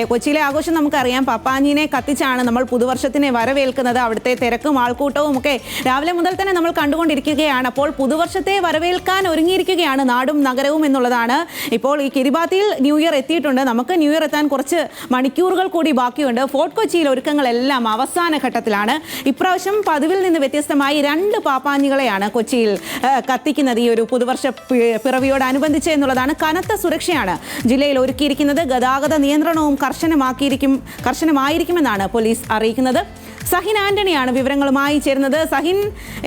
കൊച്ചിയിലെ ആഘോഷം നമുക്കറിയാം. പപ്പാഞ്ഞിനെ കത്തിച്ചാണ് നമ്മൾ പുതുവർഷത്തിനെ വരവേൽക്കുന്നത്. അവിടുത്തെ തിരക്കും ആൾക്കൂട്ടവും ഒക്കെ രാവിലെ മുതൽ തന്നെ നമ്മൾ കണ്ടുകൊണ്ടിരിക്കുകയാണ്. അപ്പോൾ പുതുവർഷത്തെ വരവേൽക്കാൻ ഒരുങ്ങിയിരിക്കുകയാണ് നാടും നഗരവും എന്നുള്ളതാണ്. ഇപ്പോൾ ഈ കിരിബാത്തിയിൽ ന്യൂ ഇയർ എത്തിയിട്ടുണ്ട്. നമുക്ക് ന്യൂ ഇയർ എത്താൻ കുറച്ച് മണിക്കൂറുകൾ കൂടി ബാക്കിയുണ്ട്. ഫോർട്ട് കൊച്ചിയിൽ ഒരുക്കങ്ങളെല്ലാം അവസാന ഘട്ടത്തിലാണ്. ഇപ്രാവശ്യം പതിവിൽ നിന്ന് വ്യത്യസ്തമായി 2 പാപ്പാഞ്ഞികളെയാണ് കൊച്ചിയിൽ കത്തിക്കുന്നത് ഈ ഒരു പുതുവർഷ പിറവിയോടനുബന്ധിച്ച് എന്നുള്ളതാണ്. കനത്ത സുരക്ഷയാണ് ജില്ലയിൽ ഒരുക്കിയിരിക്കുന്നത്. ഗതാഗത നിയന്ത്രണവും കർശനമായിരിക്കുമെന്നാണ് പോലീസ് അറിയിക്കുന്നത്. സഹിൻ ആന്റണിയാണ് വിവരങ്ങളുമായി ചേരുന്നത്. സഹിൻ,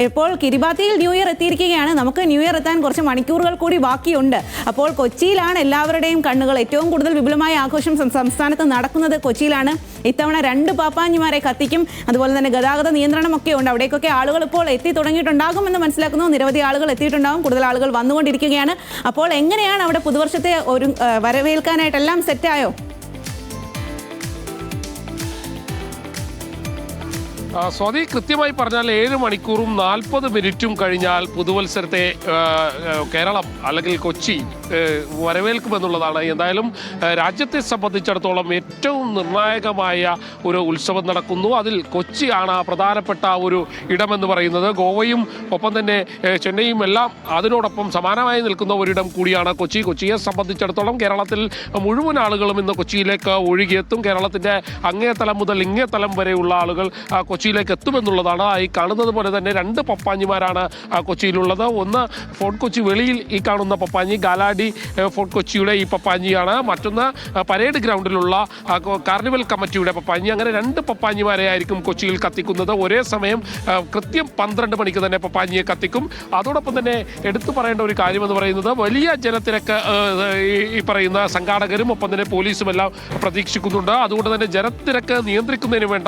ഇപ്പോൾ കിരിബാത്തിയിൽ ന്യൂ ഇയർ എത്തിയിരിക്കുകയാണ്. നമുക്ക് ന്യൂ ഇയർ എത്താൻ കുറച്ച് മണിക്കൂറുകൾ കൂടി ബാക്കിയുണ്ട്. അപ്പോൾ കൊച്ചിയിലാണ് എല്ലാവരുടെയും കണ്ണുകൾ. ഏറ്റവും കൂടുതൽ വിപുലമായ ആഘോഷം സംസ്ഥാനത്ത് നടക്കുന്നത് കൊച്ചിയിലാണ്. ഇത്തവണ 2 പാപ്പാഞ്ഞിമാരെ കത്തിക്കും. അതുപോലെ തന്നെ ഗതാഗത നിയന്ത്രണമൊക്കെ ഉണ്ട്. അവിടേക്കൊക്കെ ആളുകൾ ഇപ്പോൾ എത്തി തുടങ്ങിയിട്ടുണ്ടാകുമെന്ന് മനസ്സിലാക്കുന്നു. നിരവധി ആളുകൾ എത്തിയിട്ടുണ്ടാകും. കൂടുതൽ ആളുകൾ വന്നുകൊണ്ടിരിക്കുകയാണ്. അപ്പോൾ എങ്ങനെയാണ് അവിടെ പുതുവർഷത്തെ വരവേൽക്കാനായിട്ടെല്ലാം സെറ്റായോ? സ്വാതി, കൃത്യമായി പറഞ്ഞാൽ 7 മണിക്കൂറും 40 മിനിറ്റും കഴിഞ്ഞാൽ പുതുവത്സരത്തെ കേരളം അല്ലെങ്കിൽ കൊച്ചി വരവേൽക്കുമെന്നുള്ളതാണ്. എന്തായാലും രാജ്യത്തെ സംബന്ധിച്ചിടത്തോളം ഏറ്റവും നിർണായകമായ ഒരു ഉത്സവം നടക്കുന്നു. അതിൽ കൊച്ചിയാണ് പ്രധാനപ്പെട്ട ഒരു ഇടമെന്ന് പറയുന്നത്. ഗോവയും ഒപ്പം തന്നെ ചെന്നൈയും എല്ലാം അതിനോടൊപ്പം സമാനമായി നിൽക്കുന്ന ഒരിടം കൂടിയാണ് കൊച്ചി. കൊച്ചിയെ സംബന്ധിച്ചിടത്തോളം കേരളത്തിൽ മുഴുവൻ ആളുകളും ഇന്ന് കൊച്ചിയിലേക്ക് ഒഴുകിയെത്തും. കേരളത്തിൻ്റെ അങ്ങേതലം മുതൽ ഇങ്ങേതലം വരെയുള്ള ആളുകൾ കൊച്ചിയിലേക്ക് എത്തുമെന്നുള്ളതാണ്. ഈ കാണുന്നത് പോലെ തന്നെ 2 പപ്പാഞ്ഞിമാരാണ് കൊച്ചിയിലുള്ളത്. ഒന്ന് ഫോർട്ട് കൊച്ചി വെളിയിൽ ഈ കാണുന്ന പപ്പാഞ്ഞി ഗാലാഡി ഫോർട്ട് കൊച്ചിയുടെ ഈ പപ്പാഞ്ഞിയാണ്. മറ്റൊന്ന് പരേഡ് ഗ്രൗണ്ടിലുള്ള കാർണിവൽ കമ്മിറ്റിയുടെ പപ്പാഞ്ഞി. അങ്ങനെ 2 പപ്പാഞ്ഞിമാരെ ആയിരിക്കും കൊച്ചിയിൽ കത്തിക്കുന്നത്. ഒരേ സമയം കൃത്യം 12 മണിക്ക് തന്നെ പപ്പാഞ്ഞിയെ കത്തിക്കും. അതോടൊപ്പം തന്നെ എടുത്തു പറയേണ്ട ഒരു കാര്യമെന്ന് പറയുന്നത് വലിയ ജനത്തിരക്ക് ഈ പറയുന്ന സംഘാടകരും ഒപ്പം തന്നെ പോലീസും എല്ലാം പ്രതീക്ഷിക്കുന്നുണ്ട്. അതുകൊണ്ട് തന്നെ ജനത്തിരക്ക് നിയന്ത്രിക്കുന്നതിന് വേണ്ട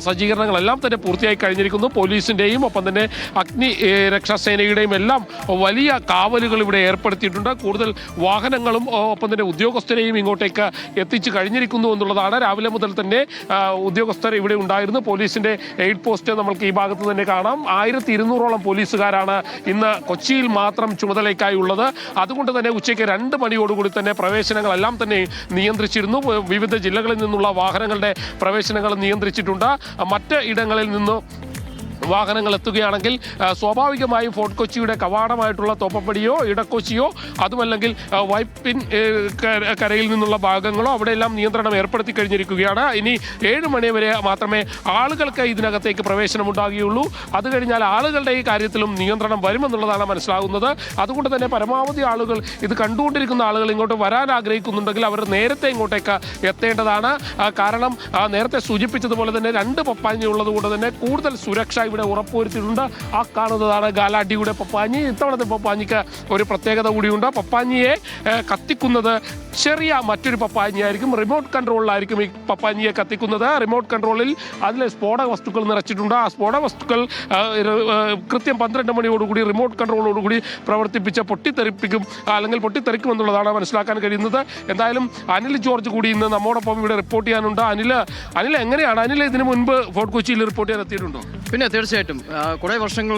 സജ്ജീകരണങ്ങളെല്ലാം തന്നെ പൂർത്തിയായി കഴിഞ്ഞിരിക്കുന്നു. പോലീസിൻ്റെയും ഒപ്പം തന്നെ അഗ്നി രക്ഷാസേനയുടെയും എല്ലാം വലിയ കാവലുകൾ ഇവിടെ ഏർപ്പെടുത്തിയിട്ടുണ്ട്. കൂടുതൽ വാഹനങ്ങളും ഒപ്പം തന്നെ ഉദ്യോഗസ്ഥരെയും ഇങ്ങോട്ടേക്ക് എത്തിച്ചു കഴിഞ്ഞിരിക്കുന്നു എന്നുള്ളതാണ്. രാവിലെ മുതൽ തന്നെ ഉദ്യോഗസ്ഥർ ഇവിടെ ഉണ്ടായിരുന്നു. പോലീസിൻ്റെ എയ്ഡ് പോസ്റ്റ് നമ്മൾക്ക് ഈ ഭാഗത്ത് തന്നെ കാണാം. 1200ഓളം പോലീസുകാരാണ് ഇന്ന് കൊച്ചിയിൽ മാത്രം ചുമതലയ്ക്കായി ഉള്ളത്. അതുകൊണ്ട് തന്നെ ഉച്ചയ്ക്ക് 2 മണിയോടുകൂടി തന്നെ പ്രവേശനങ്ങളെല്ലാം തന്നെ നിയന്ത്രിച്ചിരുന്നു. വിവിധ ജില്ലകളിൽ നിന്നുള്ള വാഹനങ്ങളുടെ പ്രവേശനങ്ങൾ നിയന്ത്രിച്ചിട്ടുണ്ട്. മറ്റ് ഇടങ്ങളിൽ നിന്ന് വാഹനങ്ങൾ എത്തുകയാണെങ്കിൽ സ്വാഭാവികമായും ഫോർട്ട് കൊച്ചിയുടെ കവാടമായിട്ടുള്ള തോപ്പപ്പടിയോ ഇടക്കൊച്ചിയോ അതുമല്ലെങ്കിൽ വൈപ്പിൻ കരയിൽ നിന്നുള്ള ഭാഗങ്ങളോ അവിടെയെല്ലാം നിയന്ത്രണം ഏർപ്പെടുത്തി കഴിഞ്ഞിരിക്കുകയാണ്. ഇനി 7 മണി വരെ മാത്രമേ ആളുകൾക്ക് ഇതിനകത്തേക്ക് പ്രവേശനം ഉണ്ടാകുകയുള്ളൂ. അത് കഴിഞ്ഞാൽ ആളുകളുടെ ഈ കാര്യത്തിലും നിയന്ത്രണം വരുമെന്നുള്ളതാണ് മനസ്സിലാകുന്നത്. അതുകൊണ്ട് തന്നെ പരമാവധി ആളുകൾ ഇത് കണ്ടുകൊണ്ടിരിക്കുന്ന ആളുകൾ ഇങ്ങോട്ട് വരാൻ ആഗ്രഹിക്കുന്നുണ്ടെങ്കിൽ അവർ നേരത്തെ ഇങ്ങോട്ടേക്ക് എത്തേണ്ടതാണ്. കാരണം നേരത്തെ സൂചിപ്പിച്ചതുപോലെ തന്നെ 2 പപ്പാഞ്ഞി ഉള്ളത് കൊണ്ട് തന്നെ കൂടുതൽ സുരക്ഷ ഇവിടെ ഉറപ്പുവരുത്തിയിട്ടുണ്ട്. ആ കാണുന്നതാണ് ഗാലാഡിയുടെ പപ്പാഞ്ഞി. ഇത്തവണത്തെ പപ്പാഞ്ഞിക്ക് ഒരു പ്രത്യേകത കൂടിയുണ്ട്. പപ്പാഞ്ഞിയെ കത്തിക്കുന്നത് ചെറിയ മറ്റൊരു പപ്പാഞ്ഞിയായിരിക്കും. റിമോട്ട് കൺട്രോളിലായിരിക്കും ഈ പപ്പാഞ്ഞിയെ കത്തിക്കുന്നത്. റിമോട്ട് കൺട്രോളിൽ അതിൽ സ്ഫോടക വസ്തുക്കൾ നിറച്ചിട്ടുണ്ട്. ആ സ്ഫോടക വസ്തുക്കൾ കൃത്യം 12 മണിയോടുകൂടി റിമോട്ട് കൺട്രോളോടുകൂടി പ്രവർത്തിപ്പിച്ച് പൊട്ടിത്തെറിപ്പിക്കും അല്ലെങ്കിൽ പൊട്ടിത്തെറിക്കുമെന്നുള്ളതാണ് മനസ്സിലാക്കാൻ കഴിയുന്നത്. എന്തായാലും അനിൽ ജോർജ് കൂടി ഇന്ന് നമ്മോടൊപ്പം ഇവിടെ റിപ്പോർട്ട് ചെയ്യാനുണ്ട്. അനിൽ എങ്ങനെയാണ് അനിൽ ഇതിനു മുൻപ് ഫോർട്ട് കൊച്ചിയിൽ റിപ്പോർട്ട് ചെയ്യാൻ എത്തിയിട്ടുണ്ടോ? പിന്നെ തീർച്ചയായിട്ടും കുറേ വർഷങ്ങൾ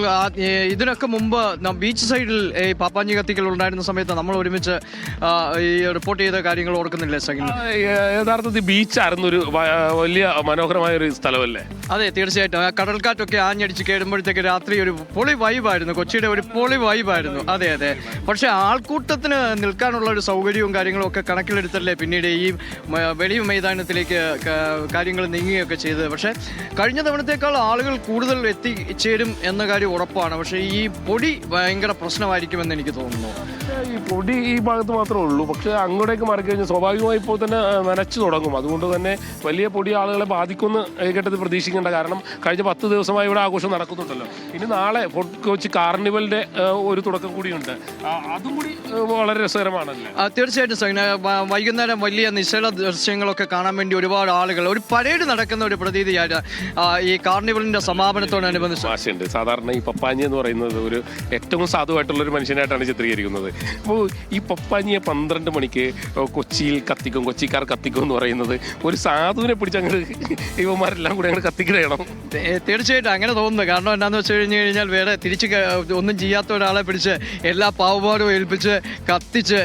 ഇതിനൊക്കെ മുമ്പ് ബീച്ച് സൈഡിൽ ഈ പാപ്പാഞ്ഞി കത്തിക്കൽ ഉണ്ടായിരുന്ന സമയത്ത് നമ്മൾ ഒരുമിച്ച് ഈ റിപ്പോർട്ട് ചെയ്ത കാര്യങ്ങൾ ഓർക്കുന്നില്ലേ സഹിൻ? യഥാർത്ഥത്തിൽ ബീച്ചായിരുന്നു ഒരു വലിയ മനോഹരമായ ഒരു സ്ഥലമല്ലേ? അതെ, തീർച്ചയായിട്ടും. കടൽക്കാറ്റൊക്കെ ആഞ്ഞടിച്ച് കേടുമ്പോഴത്തേക്ക് രാത്രി ഒരു പൊളി വൈബായിരുന്നു. കൊച്ചിയുടെ ഒരു പൊളി വൈബായിരുന്നു. അതെ അതെ. പക്ഷേ ആൾക്കൂട്ടത്തിന് നിൽക്കാനുള്ള ഒരു സൗകര്യവും കാര്യങ്ങളും ഒക്കെ കണക്കിലെടുത്തല്ലേ പിന്നീട് ഈ വെളിയ മൈതാനത്തിലേക്ക് കാര്യങ്ങൾ നീങ്ങുകയൊക്കെ ചെയ്തത്. പക്ഷേ കഴിഞ്ഞ തവണത്തേക്കാൾ ആളുകൾ കൂടുതൽ എത്തിച്ചേരും എന്ന കാര്യം ഉറപ്പാണ്. പക്ഷേ ഈ പൊടി ഭയങ്കര പ്രശ്നമായിരിക്കുമെന്ന് എനിക്ക് തോന്നുന്നു. ഈ പൊടി ഈ ഭാഗത്ത് മാത്രമേ ഉള്ളൂ. പക്ഷേ അങ്ങോട്ടേക്ക് മാറിക്കഴിഞ്ഞാൽ സ്വാഭാവികമായി ഇപ്പോൾ തന്നെ നനച്ചു തുടങ്ങും. അതുകൊണ്ട് തന്നെ വലിയ പൊടി ആളുകളെ ബാധിക്കുമെന്ന് ഘട്ടത്തിൽ പ്രതീക്ഷിക്കേണ്ട. കാരണം കഴിഞ്ഞ 10 ദിവസമായി ഇവിടെ ആഘോഷം നടക്കുന്നുണ്ടല്ലോ. ഇനി നാളെ ഫോർട്ട് കൊച്ചി കാർണിവലിൻ്റെ ഒരു തുടക്കം കൂടിയുണ്ട്. അതും കൂടി വളരെ രസകരമാണല്ലേ? തീർച്ചയായിട്ടും സൈന. വൈകുന്നേരം വലിയ നിശ്ചല ദൃശ്യങ്ങളൊക്കെ കാണാൻ വേണ്ടി ഒരുപാട് ആളുകൾ, ഒരു പരേഡ് നടക്കുന്ന ഒരു പ്രതീതിയായിട്ട് ഈ കാർണിവലിൻ്റെ സമാപനത്തോടനുബന്ധിച്ച് സാധാരണ ഈ പപ്പാഞ്ഞി എന്ന് പറയുന്നത് ഒരു ഏറ്റവും സാധുവായിട്ടുള്ള ഒരു മനുഷ്യനായിട്ടാണ് ചിത്രീകരിക്കുന്നത്. അപ്പോൾ ഈ പപ്പാഞ്ഞിയെ 12 മണിക്ക് കൊച്ചിയിൽ കത്തിക്കും, കൊച്ചിക്കാർ കത്തിക്കും എന്ന് പറയുന്നത് ഒരു സാധുവിനെ പിടിച്ച് അങ്ങോട്ട് ഇവന്മാരെല്ലാം കൂടി അങ്ങോട്ട് കത്തിക്കണം. തീർച്ചയായിട്ടും അങ്ങനെ തോന്നുന്നു. കാരണം എന്താണെന്ന് വെച്ച് കഴിഞ്ഞാൽ വേറെ തിരിച്ച് ഒന്നും ചെയ്യാത്ത ഒരാളെ പിടിച്ച് എല്ലാ പാവപാടും ഏൽപ്പിച്ച് കത്തിച്ച്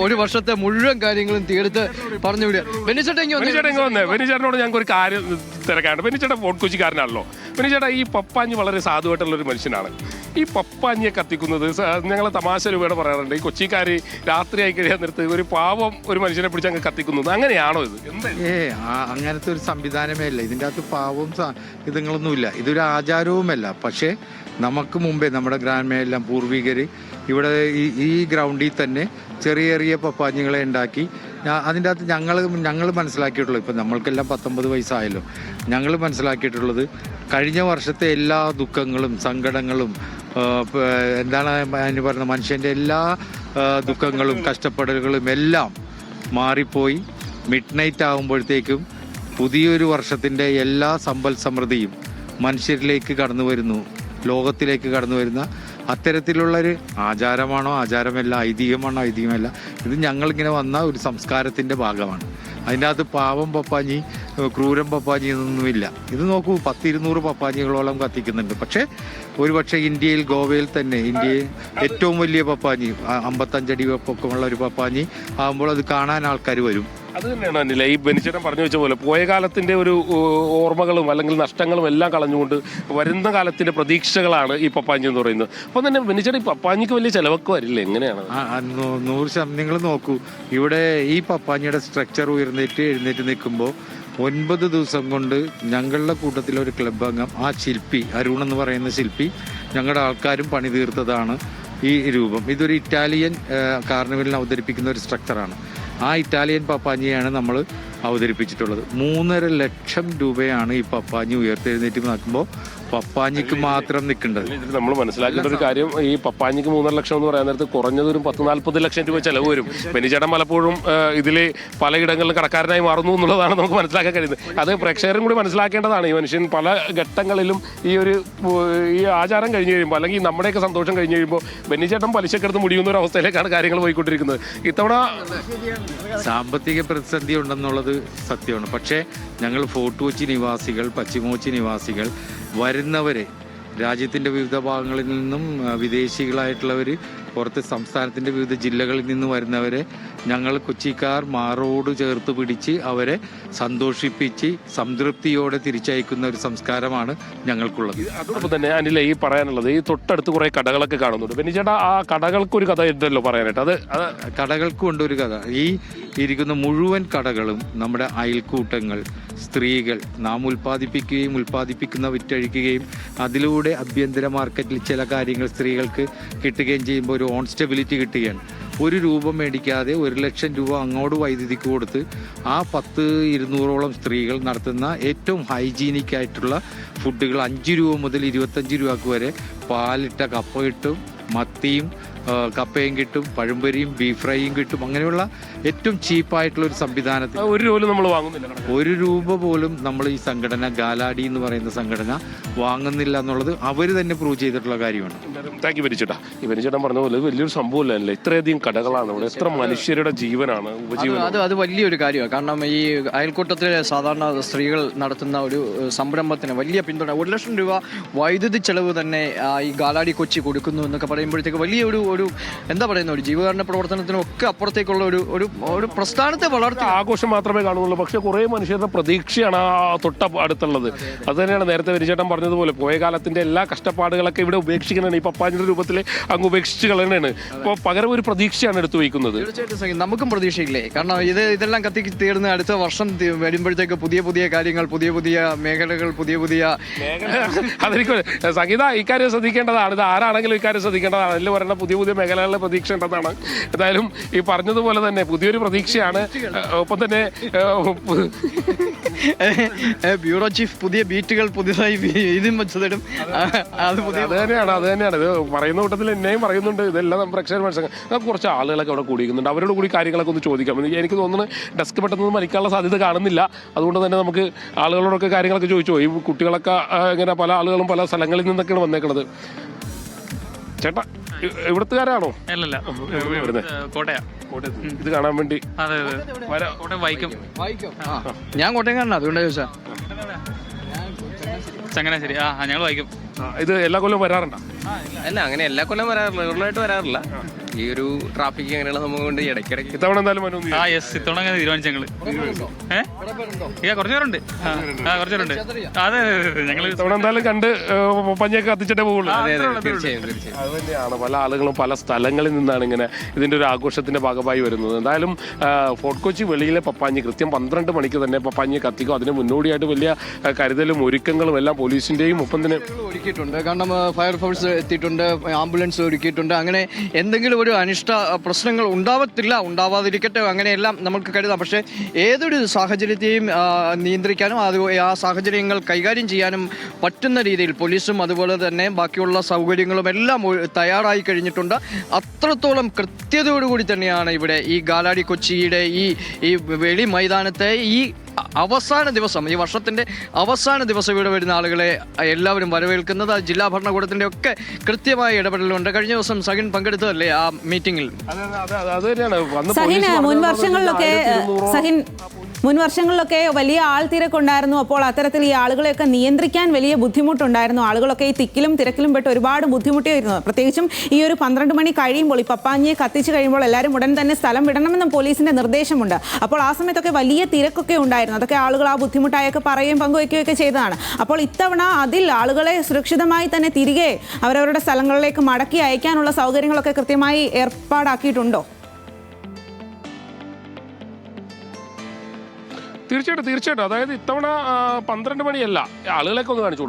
ഒരു വർഷത്തെ മുഴുവൻ കാര്യങ്ങളും തീർത്ത് പറഞ്ഞു വിടുക. ബെന്നിച്ചേട്ടനോട് ഞങ്ങൾക്ക് ഒരു കാര്യം തിരക്കാണ്. ബെന്നിച്ചേട്ടൻ ഫോർട്ട് കൊച്ചിക്കാരനാണല്ലോ. ബെന്നിച്ചേട്ടാ, ഈ പപ്പാഞ്ഞി വളരെ സാധുവായിട്ടുള്ള ഒരു മനുഷ്യനാണ്. ഈ പപ്പാഞ്ഞിയെ കത്തിക്കുന്നത് ഞങ്ങൾ തമാശ രൂപയുടെ പറയാറുണ്ട്. ഈ കൊച്ചിക്കാർ രാത്രി ആയി കഴിയാൻ നേരത്ത് ഒരു പാവം ഒരു മനുഷ്യനെ പിടിച്ച് അങ്ങ് കത്തിക്കുന്നത്, അങ്ങനെയാണോ ഇത്? അങ്ങനത്തെ ഒരു സംവിധാനമേ ഇല്ല. ഇതിൻ്റെ അകത്ത് പാവവും ഇതുങ്ങളൊന്നുമില്ല. ഇതൊരു ആചാരവുമല്ല. പക്ഷേ നമുക്ക് മുമ്പേ നമ്മുടെ ഗ്രാൻഡ്മയെല്ലാം പൂർവികർ ഇവിടെ ഈ ഗ്രൗണ്ടിൽ തന്നെ ചെറിയ ചെറിയ പപ്പാഞ്ഞികളെ ഉണ്ടാക്കി അതിൻ്റെ അകത്ത് ഞങ്ങൾ മനസ്സിലാക്കിയിട്ടുള്ളത്, ഇപ്പം നമ്മൾക്കെല്ലാം 19 വയസ്സായല്ലോ, ഞങ്ങൾ മനസ്സിലാക്കിയിട്ടുള്ളത് കഴിഞ്ഞ വർഷത്തെ എല്ലാ ദുഃഖങ്ങളും സങ്കടങ്ങളും എന്താണ് അതിന് പറയുന്നത്, മനുഷ്യൻ്റെ എല്ലാ ദുഃഖങ്ങളും കഷ്ടപ്പെടലുകളും എല്ലാം മാറിപ്പോയി മിഡ് നൈറ്റ് ആകുമ്പോഴത്തേക്കും പുതിയൊരു വർഷത്തിൻ്റെ എല്ലാ സമ്പൽ സമൃദ്ധിയും മനുഷ്യരിലേക്ക് കടന്നു വരുന്നു, ലോകത്തിലേക്ക് കടന്നു വരുന്ന അത്തരത്തിലുള്ളൊരു ആചാരമാണോ ആചാരമല്ല, ഐതിഹ്യമാണോ ഐതിഹ്യമല്ല, ഇത് ഞങ്ങളിങ്ങനെ വന്ന ഒരു സംസ്കാരത്തിൻ്റെ ഭാഗമാണ്. അതിൻ്റെ അകത്ത് പാവം പപ്പാഞ്ഞി ക്രൂരം പപ്പാഞ്ഞി എന്നൊന്നുമില്ല. ഇത് നോക്കൂ, 100-200 പപ്പാഞ്ഞികളോളം കത്തിക്കുന്നുണ്ട്. പക്ഷേ ഒരുപക്ഷെ ഇന്ത്യയിൽ ഗോവയിൽ തന്നെ ഇന്ത്യയിൽ ഏറ്റവും വലിയ പപ്പാഞ്ഞി 55 അടി പൊക്കമുള്ള ഒരു പപ്പാഞ്ഞി ആകുമ്പോൾ അത് കാണാൻ ആൾക്കാർ വരും. അത് തന്നെയാണ് അനില ഈ ബെന്നിച്ചേട്ടൻ പറഞ്ഞു വെച്ച പോലെ പോയ കാലത്തിന്റെ ഒരു ഓർമ്മകളും അല്ലെങ്കിൽ നഷ്ടങ്ങളും എല്ലാം കളഞ്ഞുകൊണ്ട് വരുന്ന കാലത്തിന്റെ പ്രതീക്ഷകളാണ് ഈ പപ്പാഞ്ഞി എന്ന് പറയുന്നത്. അപ്പം തന്നെ ബെന്നിച്ചേട്ടൻ ഈ പപ്പാഞ്ഞിക്ക് വലിയ ചിലവൊക്കെ വരില്ല, എങ്ങനെയാണ്? 100% നിങ്ങൾ നോക്കൂ, ഇവിടെ ഈ പപ്പാഞ്ഞിയുടെ സ്ട്രക്ചർ എഴുന്നേറ്റ് നിൽക്കുമ്പോൾ 9 ദിവസം കൊണ്ട് ഞങ്ങളുടെ കൂട്ടത്തിലെ ഒരു ക്ലബ് അംഗം, ആ ശില്പി അരുൺ എന്ന് പറയുന്ന ശില്പി, ഞങ്ങളുടെ ആൾക്കാരും പണി തീർത്തതാണ് ഈ രൂപം. ഇതൊരു ഇറ്റാലിയൻ കാർണിവലിന് അവതരിപ്പിക്കുന്ന ഒരു സ്ട്രക്ചറാണ്. ആ ഇറ്റാലിയൻ പപ്പാഞ്ഞിയാണ് നമ്മൾ അവതരിപ്പിച്ചിട്ടുള്ളത്. 3.5 ലക്ഷം രൂപയാണ് ഈ പപ്പാഞ്ഞി ഉയർത്തെഴുന്നേറ്റ് നിൽക്കുമ്പോൾ പപ്പാഞ്ഞിക്ക് മാത്രം നിൽക്കേണ്ടത്. നമ്മൾ മനസ്സിലാക്കേണ്ട ഒരു കാര്യം, ഈ പപ്പാഞ്ഞിക്ക് 3.5 ലക്ഷം എന്ന് പറയാൻ നേരത്ത് കുറഞ്ഞത് ഒരു 10-40 ലക്ഷം രൂപ ചെലവ് വരും. ബെന്നിച്ചേട്ടൻ പലപ്പോഴും ഇതിൽ പലയിടങ്ങളിലും കടക്കാരനായി മാറുന്നു എന്നുള്ളതാണ് നമുക്ക് മനസ്സിലാക്കാൻ കഴിയുന്നത്. അത് പ്രേക്ഷകരും കൂടി മനസ്സിലാക്കേണ്ടതാണ്. ഈ മനുഷ്യൻ പല ഘട്ടങ്ങളിലും ഈ ആചാരം കഴിഞ്ഞ് കഴിയുമ്പോൾ അല്ലെങ്കിൽ നമ്മുടെയൊക്കെ സന്തോഷം കഴിഞ്ഞ് കഴിയുമ്പോൾ ബെന്നിച്ചേട്ടൻ പലിശക്കെടുത്ത് മുടിയുന്ന ഒരു അവസ്ഥയിലേക്കാണ് കാര്യങ്ങൾ പോയിക്കൊണ്ടിരിക്കുന്നത്. ഇത്തവണ സാമ്പത്തിക പ്രതിസന്ധി ഉണ്ടെന്നുള്ളത് സത്യമാണ്. പക്ഷേ ഞങ്ങൾ ഫോർട്ട് കൊച്ചി നിവാസികൾ, പശ്ചിമ കൊച്ചി നിവാസികൾ വരുന്നവരെ, രാജ്യത്തിൻ്റെ വിവിധ ഭാഗങ്ങളിൽ നിന്നും വിദേശികളായിട്ടുള്ളവർ, പുറത്തെ സംസ്ഥാനത്തിൻ്റെ വിവിധ ജില്ലകളിൽ നിന്ന് വരുന്നവരെ ഞങ്ങൾ കൊച്ചിക്കാർ മാറോട് ചേർത്ത് പിടിച്ച് അവരെ സന്തോഷിപ്പിച്ച് സംതൃപ്തിയോടെ തിരിച്ചയക്കുന്ന ഒരു സംസ്കാരമാണ് ഞങ്ങൾക്കുള്ളത്. അതോടൊപ്പം തന്നെ അനില ഈ പറയാനുള്ളത്, ഈ തൊട്ടടുത്ത് കുറേ കടകളൊക്കെ കാണുന്നുണ്ട്. ബെന്നിച്ചേട്ടാ, ആ കടകൾക്കൊരു കഥ ഉണ്ടല്ലോ പറയാനായിട്ട്. അത് കടകൾക്കും ഉണ്ട് ഒരു കഥ. ഈ ഇരിക്കുന്ന മുഴുവൻ കടകളും നമ്മുടെ അയൽക്കൂട്ടങ്ങൾ, സ്ത്രീകൾ, നാം ഉൽപ്പാദിപ്പിക്കുന്ന വിറ്റഴിക്കുകയും അതിലൂടെ ആഭ്യന്തര മാർക്കറ്റിൽ ചില കാര്യങ്ങൾ സ്ത്രീകൾക്ക് കിട്ടുകയും ചെയ്യുമ്പോൾ ഒരു ഓൺ സ്റ്റെബിലിറ്റി കിട്ടുകയാണ്. ഒരു രൂപ മേടിക്കാതെ 1 ലക്ഷം രൂപ അങ്ങോട്ട് വൈദ്യുതിക്ക് കൊടുത്ത് ആ 100-200ഓളം സ്ത്രീകൾ നടത്തുന്ന ഏറ്റവും ഹൈജീനിക് ആയിട്ടുള്ള ഫുഡുകൾ 5 രൂപ മുതൽ 25 രൂപക്ക് വരെ പാലിട്ട കപ്പ കിട്ടും, മത്തിയും കപ്പയും കിട്ടും, പഴംപൊരിയും ബീഫ് ഫ്രൈയും കിട്ടും. അങ്ങനെയുള്ള ഏറ്റവും ചീപ്പായിട്ടുള്ള ഒരു സംവിധാനത്തിൽ 1 രൂപ നമ്മൾ വാങ്ങുന്നില്ല. 1 രൂപ പോലും നമ്മൾ ഈ സംഘടന ഗാലാഡി എന്ന് പറയുന്ന സംഘടന വാങ്ങുന്നില്ല എന്നുള്ളത് അവർ തന്നെ പ്രൂവ് ചെയ്തിട്ടുള്ള കാര്യമാണ്. താങ്ക് യു ബെന്നിച്ചേട്ടാ. ഈ ബെന്നിച്ചേട്ടൻ പറഞ്ഞ പോലെ വലിയൊരു സംഭവമല്ലേ, ഇത്രയധികം കടകളാണ് ഇവിടെ, എത്ര മനുഷ്യരുടെ ജീവനാണ്, ഉപജീവനം. അത് വലിയൊരു കാര്യമാണ്. കാരണം ഈ അയൽക്കൂട്ടത്തിലെ സാധാരണ സ്ത്രീകൾ നടത്തുന്ന ഒരു സംരംഭത്തിന് വലിയ പിന്തുണ. 1 ലക്ഷം രൂപ വൈദ്യുതി ചെലവ് തന്നെ ഈ ഗാലാഡി കൊച്ചി കൊടുക്കുന്നു എന്നൊക്കെ പറയുമ്പോഴത്തേക്ക് വലിയ ഒരു എന്താ പറയുന്ന ഒരു ജീവകാരുണ്യ പ്രവർത്തനത്തിനും ഒക്കെ അപ്പുറത്തേക്കുള്ള ഒരു പ്രസ്ഥാനത്തെ വളർത്തി ആഘോഷം മാത്രമേ കാണുന്നുള്ളൂ. പക്ഷെ കുറേ മനുഷ്യരുടെ പ്രതീക്ഷയാണ് തൊട്ട അടുത്തുള്ളത്. അത് തന്നെയാണ് നേരത്തെ ബെന്നിച്ചേട്ടൻ പറഞ്ഞതുപോലെ പോയ കാലത്തിന്റെ എല്ലാ കഷ്ടപ്പാടുകളൊക്കെ ഇവിടെ ഉപേക്ഷിക്കുന്നതാണ്. ഈ പപ്പാഞ്ഞിയുടെ രൂപത്തിൽ അങ്ങ് ഉപേക്ഷിച്ച് കളയണാണ്. അപ്പോൾ പകരം ഒരു പ്രതീക്ഷയാണ് എടുത്തു വയ്ക്കുന്നത്. തീർച്ചയായിട്ടും നമുക്കും പ്രതീക്ഷയില്ലേ? കാരണം ഇതെല്ലാം കത്തി തീർന്ന് അടുത്ത വർഷം വരുമ്പോഴത്തേക്ക് പുതിയ കാര്യങ്ങൾ, പുതിയ മേഖലകൾ, അതെനിക്ക് സംഗീത ഇക്കാര്യം ശ്രദ്ധിക്കേണ്ടതാണ്. ഇത് ആരാണെങ്കിലും ഇക്കാര്യം ശ്രദ്ധിക്കേണ്ടതാണ്. അതിൽ പറയുന്ന പുതിയ പ്രതീക്ഷകളിലെ പ്രതീക്ഷ ഉണ്ടെന്നാണ്. എന്തായാലും ഈ പറഞ്ഞതുപോലെ തന്നെ പുതിയൊരു പ്രതീക്ഷയാണ്. ഒപ്പം തന്നെ ബ്യൂറോ ചീഫ് പുതിയ ബീറ്റുകൾ പുതിയതായി ഇതും വെച്ചതിടും. അത് തന്നെയാണ് ഇത് പറയുന്ന കൂട്ടത്തിൽ എന്നെയും പറയുന്നുണ്ട്. ഇതെല്ലാം പ്രേക്ഷകർ മനസ്സിലാക്കാം. കുറച്ച് ആളുകളൊക്കെ അവിടെ കൂടിയിരിക്കുന്നുണ്ട്. അവരോട് കൂടി കാര്യങ്ങളൊക്കെ ഒന്ന് ചോദിക്കാം. എനിക്ക് തോന്നുന്നു ഡെസ്ക് പെട്ടെന്ന് മരിക്കാനുള്ള സാധ്യത കാണുന്നില്ല. അതുകൊണ്ട് തന്നെ നമുക്ക് ആളുകളോടൊക്കെ കാര്യങ്ങളൊക്കെ ചോദിച്ചു. ഈ കുട്ടികളൊക്കെ ഇങ്ങനെ പല ആളുകളും പല സ്ഥലങ്ങളിൽ നിന്നൊക്കെയാണ് വന്നേക്കുന്നത്. ചേട്ടാ ഇവിടുത്തുകാരാണോ? അല്ലല്ല, കോട്ടയാ. കോട്ടയത്ത് ഇത് കാണാൻ വേണ്ടി അതെ അതെ, കോട്ടയം വൈക്കം. ഞാൻ കോട്ടയംകാരനാണ്, അതുകൊണ്ടാ ചോദിച്ചാ. ചങ്ങനാശ്ശേരി. ഞങ്ങൾ വൈക്കം. ഇത് എല്ലാ കൊല്ലവും വരാറുണ്ടോ? അല്ല, അങ്ങനെ എല്ലാ കൊല്ലം വരാറില്ല, റെഗുലറായിട്ട് വരാറില്ല. ഈ ഒരു ട്രാഫിക് അങ്ങനെയുള്ള സംഭവം കൊണ്ട് ഇടയ്ക്കിടയ്ക്ക് ഇത്തവണ എന്തായാലും വരും. യെസ്, ഇത്തവണ അങ്ങനെ തീരുമാനിച്ചു ഞങ്ങള്. കുറച്ചു പേരുണ്ട്. കുറച്ചു പേരുണ്ട്. അതെ, ഞങ്ങള് ഇത്തവണ എന്തായാലും കണ്ട് പഞ്ഞൊക്കെ കത്തിച്ചിട്ടേ പോകുള്ളൂ. തീർച്ചയായും തീർച്ചയായും അത് തന്നെയാണ്, പല ആളുകളും പല സ്ഥലങ്ങളിൽ നിന്നാണ് ഇങ്ങനെ ഇതിന്റെ ഒരു ആഘോഷത്തിന്റെ ഭാഗമായി വരുന്നത്. എന്തായാലും ഫോർട്ട് കൊച്ചി വെളിയിലെ പപ്പാഞ്ഞി കൃത്യം 12 മണിക്ക് തന്നെ പപ്പാഞ്ഞി കത്തിക്കും. അതിന് മുന്നോടിയായിട്ട് വലിയ കരുതലും ഒരുക്കങ്ങളും എല്ലാം പോലീസിന്റെയും ഒപ്പം തന്നെ ഒരുക്കിയിട്ടുണ്ട്. കാരണം ഫയർഫോഴ്സ് എത്തിയിട്ടുണ്ട്, ആംബുലൻസ് ഒരുക്കിയിട്ടുണ്ട്. അങ്ങനെ എന്തെങ്കിലും ഒരു അനിഷ്ട പ്രശ്നങ്ങൾ ഉണ്ടാവാതിരിക്കട്ടെ, അങ്ങനെയെല്ലാം നമുക്ക് കരുതാം. പക്ഷേ ഏതൊരു സാഹചര്യത്തെയും നിയന്ത്രിക്കാനും ആ സാഹചര്യങ്ങൾ കൈകാര്യം ചെയ്യാനും പറ്റുന്ന രീതിയിൽ പോലീസും അതുപോലെ തന്നെ ബാക്കിയുള്ള സൗകര്യങ്ങളും എല്ലാം തയ്യാറായി കഴിഞ്ഞിട്ടുണ്ട്. അത്രത്തോളം കൃത്യതയോടുകൂടി തന്നെയാണ് ഇവിടെ ഈ ഗാലാഡി കൊച്ചിയുടെ ഈ വെളി മൈതാനത്തെ ഈ അവസാന ദിവസം, ഈ വർഷത്തിന്റെ അവസാന ദിവസം ഇവിടെ വരുന്ന ആളുകളെ എല്ലാവരും വരവേൽക്കുന്നത്. ജില്ലാ ഭരണകൂടത്തിന്റെ ഒക്കെ കൃത്യമായ ഇടപെടലുണ്ട്. കഴിഞ്ഞ ദിവസം സഹിൻ പങ്കെടുത്തതല്ലേ ആ മീറ്റിംഗിൽ? മുൻ വർഷങ്ങളിലൊക്കെ വലിയ ആൾത്തിരക്കുണ്ടായിരുന്നു. അപ്പോൾ അത്തരത്തിൽ ഈ ആളുകളെയൊക്കെ നിയന്ത്രിക്കാൻ വലിയ ബുദ്ധിമുട്ടുണ്ടായിരുന്നു. ആളുകളൊക്കെ ഈ തിക്കിലും തിരക്കിലും പെട്ട് ഒരുപാട് ബുദ്ധിമുട്ടിയായിരുന്നു. പ്രത്യേകിച്ചും ഈ ഒരു 12 മണി കഴിയുമ്പോൾ, ഈ പപ്പാഞ്ഞിയെ കത്തിച്ച് കഴിയുമ്പോൾ എല്ലാവരും ഉടൻ തന്നെ സ്ഥലം വിടണമെന്നും പോലീസിന്റെ നിർദ്ദേശമുണ്ട്. അപ്പോൾ ആ സമയത്തൊക്കെ വലിയ തിരക്കൊക്കെ ഉണ്ടായിരുന്നു. അതൊക്കെ ആളുകൾ ആ ബുദ്ധിമുട്ടായൊക്കെ പറയുകയും പങ്കുവയ്ക്കുകയൊക്കെ ചെയ്തതാണ്. അപ്പോൾ ഇത്തവണ അതിൽ ആളുകളെ സുരക്ഷിതമായി തന്നെ തിരികെ അവരവരുടെ സ്ഥലങ്ങളിലേക്ക് മടക്കി അയക്കാനുള്ള സൗകര്യങ്ങളൊക്കെ കൃത്യമായി ഏർപ്പാടാക്കിയിട്ടുണ്ടോ? തീർച്ചയായിട്ടും. അതായത് ഇത്തവണ 12 മണിയല്ല, ആളുകളേക്ക് ഒന്ന് കാണിച്ചു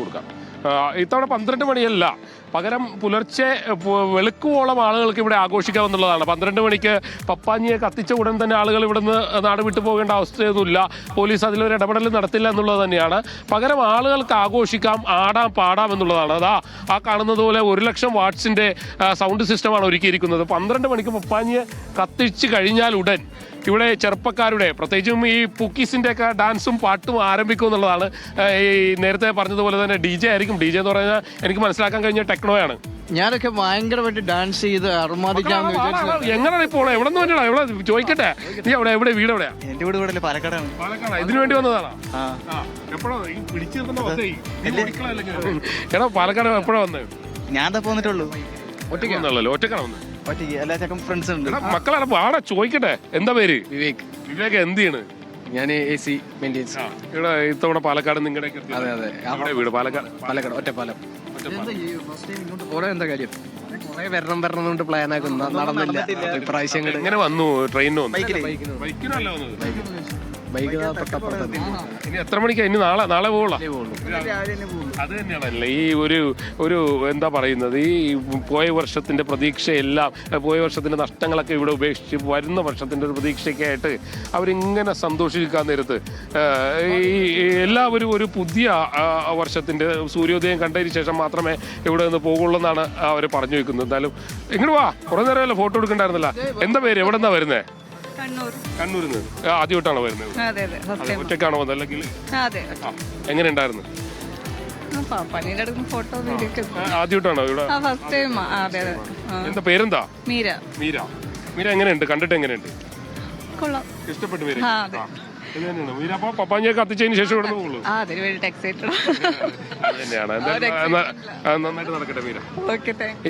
കൊടുക്കാം. ഇത്തവണ 12 മണിയല്ല, പകരം പുലർച്ചെ വെളുക്കുവോളം ആളുകൾക്ക് ഇവിടെ ആഘോഷിക്കാമെന്നുള്ളതാണ്. 12 മണിക്ക് പപ്പാഞ്ഞിയെ കത്തിച്ച ഉടൻ തന്നെ ആളുകൾ ഇവിടുന്ന് നാട് വിട്ടു പോകേണ്ട അവസ്ഥയൊന്നുമില്ല. പോലീസ് അതിലൊരു ഇടപെടൽ നടത്തില്ല എന്നുള്ളത് തന്നെയാണ്. പകരം ആളുകൾക്ക് ആഘോഷിക്കാം, ആടാം, പാടാം എന്നുള്ളതാണ്. ആ കാണുന്നത് പോലെ 1,00,000 വാട്ട്സിന്റെ സൗണ്ട് സിസ്റ്റമാണ് ഒരുക്കിയിരിക്കുന്നത്. 12 മണിക്ക് പപ്പാഞ്ഞിയെ കത്തിച്ച് കഴിഞ്ഞാൽ ഉടൻ ഇവിടെ ചെറുപ്പക്കാരുടെ, പ്രത്യേകിച്ചും ഈ പൂക്കീസിന്റെ ഒക്കെ ഡാൻസും പാട്ടും ആരംഭിക്കും എന്നുള്ളതാണ്. ഈ നേരത്തെ പറഞ്ഞതുപോലെ തന്നെ DJ ആയിരിക്കും. DJ എന്ന് പറഞ്ഞാൽ എനിക്ക് മനസ്സിലാക്കാൻ കഴിഞ്ഞ ടെക്നോയാണ്. ഞാനൊക്കെ ഭയങ്കരമായിട്ട് ഡാൻസ് ചെയ്ത് അർമാദിക്കാന്ന് വിചാരിച്ചു. എങ്ങനെയാണ് ഇപ്പോൾ എവിടെ നിന്ന് വന്നടാ? എവിടെ ചോദിക്കട്ടെ, നീ എവിടെ വീട് എവിടെയാ? എന്റെ വീട് ഇവിടെ പാലക്കാടാണ്. ഇതിനു വേണ്ടി വന്നതാണോ? എപ്പോഴാ പിടിച്ചു എടാ പാലക്കാട് എപ്പോഴാ വന്നത്? ഞാൻ എന്താ പോന്നിട്ടുള്ളൂ. ഒറ്റക്കാണോ വന്നത്? ഒറ്റയ്ക്ക് എല്ലാ ചക്കം ഫ്രണ്ട്സ് ഉണ്ട്. മക്കളാണ്. ആടാ ചോദിക്കട്ടെ, എന്താ പേര്? വിവേക് എന്ത് ചെയ്യണ്? ഞാൻ AC മെയിൻ്റെനൻസ്. ഇവിടെ ഇത്തവണ പാലക്കാട് നിങ്ങളുടെ വീട്? പാലക്കാട് ഒറ്റപ്പാലം. എന്താ കാര്യം? കുറെ വരണം പ്ലാൻ ആക്കുന്നു, നടന്നില്ല. ഇപ്രാവശ്യം എങ്ങനെ വന്നു? ട്രെയിനിന് വന്നു? ബൈക്ക് തൊട്ടപ്പുറത്ത്. ഇനി എത്ര മണിക്കാ? ഇനി നാളെ പോവുള്ളൂ. അത് തന്നെയാണല്ലേ ഈ ഒരു എന്താ പറയുന്നത്, ഈ പോയ വർഷത്തിന്റെ പ്രതീക്ഷയെല്ലാം, പോയ വർഷത്തിന്റെ നഷ്ടങ്ങളൊക്കെ ഇവിടെ ഉപേക്ഷിച്ച് വരുന്ന വർഷത്തിന്റെ ഒരു പ്രതീക്ഷയ്ക്കായിട്ട് അവരിങ്ങനെ സന്തോഷിക്കാൻ നേരത്ത് ഈ എല്ലാവരും ഒരു പുതിയ വർഷത്തിന്റെ സൂര്യോദയം കണ്ടതിന് ശേഷം മാത്രമേ ഇവിടെ നിന്ന് പോകുള്ളൂ എന്നാണ് അവർ പറഞ്ഞു വെക്കുന്നത്. എന്തായാലും ഇങ്ങോട്ട് വാ, കുറെ നേരമല്ലേ ഫോട്ടോ എടുക്കണ്ടായിരുന്നില്ല. എന്താ പേര്? എവിടെ നിന്നാ വരുന്നേ? കണ്ണൂരിൽ നിന്ന്. ആദ്യമായിട്ടാണോ വരുന്നത്? ഒറ്റക്കാണോ വന്നത്? അല്ലെങ്കിൽ എങ്ങനെ ഉണ്ടായിരുന്നു? ആദ്യമായിട്ടാണോ ഇവിടെ? എന്താ പേരെന്താ? മീര. എങ്ങനെയുണ്ട്? കണ്ടിട്ട് എങ്ങനെയുണ്ട്? ഇഷ്ടപ്പെട്ടു പേര്? മീര അപ്പൊ പപ്പാഞ്ഞിയെ കത്തിച്ചതിന് ശേഷം ഇവിടെ പോകുള്ളൂ. അത് തന്നെയാണ്. നന്നായിട്ട് നടക്കട്ടെ മീര.